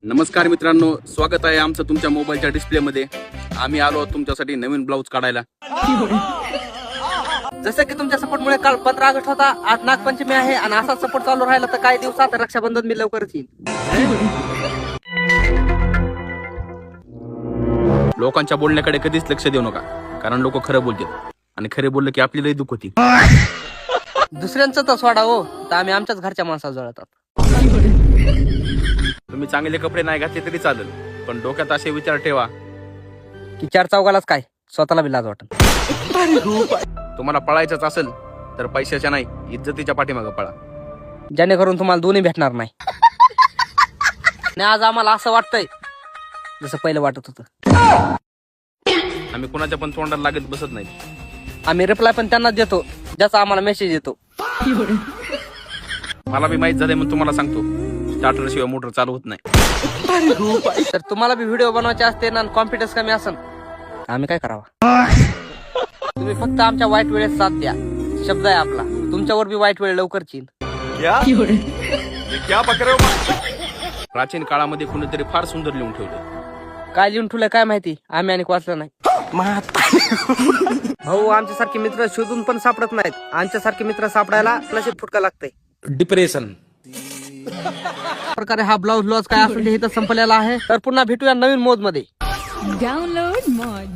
नमस्कार मित्रांनो, स्वागत आहे आमचं तुमच्या मोबाईलच्या डिस्प्लेमध्ये. आम्ही आलो तुमच्यासाठी नवीन ब्लाऊज काढायला. जसं की तुमच्या सपोर्टमुळे काल 15 ऑगस्ट होता, 8 नागपंचमी आहे आणि असाच सपोर्ट चालू राहिला तर काही दिवसात रक्षाबंधन मी लवकरच येईल. लोकांच्या बोलण्याकडे कधीच लक्ष देऊ नका, कारण लोक खरं बोलतात आणि खरे बोलले की आपली लई दुःख होती. दुसऱ्यांचं तर सोडा हो, तर आम्ही आमच्याच घरच्या माणसाला जळतात. तुम्ही चांगले कपडे नाही घातले तरी चालेल, पण डोक्यात असे विचार ठेवा की 4 चौघालाच काय, स्वतःला बी लाज वाटत. तुम्हाला पळायचंच असेल तर पैशाच्या नाही, इज्जतीच्या पाठीमागं पळा. जेणेकरून तुम्हाला दोन्ही भेटणार नाही. आणि आज आम्हाला असं वाटतंय जसं पहिलं वाटत होतं. आम्ही कुणाच्या पण तोंडाला लागत बसत नाही. आम्ही रिप्लाय पण त्यांनाच देतो ज्याचा आम्हाला मेसेज येतो. मला बी माहित झालंय, मग तुम्हाला सांगतो, स्टार्टर शिवाय मोटर चालू होत नाही. तर तुम्हाला बी व्हिडिओ बनवायचे असते ना, कॉन्फिडन्स कमी असेल, आम्ही काय करावा? तुम्ही फक्त आमच्या वाईट वेळेत साथ द्या. शब्द आहे आपला, तुमच्यावर बी वाईट वेळ लवकरच येईल. प्राचीन काळामध्ये कुणीतरी फार सुंदर लिहून ठेवलं. काय लिहून ठेवलंय काय माहिती, आम्ही आणि वाचलं नाही. हो, आमच्यासारखे मित्र शोधून पण सापडत नाहीत. आमच्यासारखे मित्र सापडायला नशीब फुटका लागतंय. डिप्रेशन प्रकारे हा ब्लाऊज लॉज काय असून हे तर संपलेला आहे. तर पुन्हा भेटूया नवीन मोड मध्ये. Download Moj.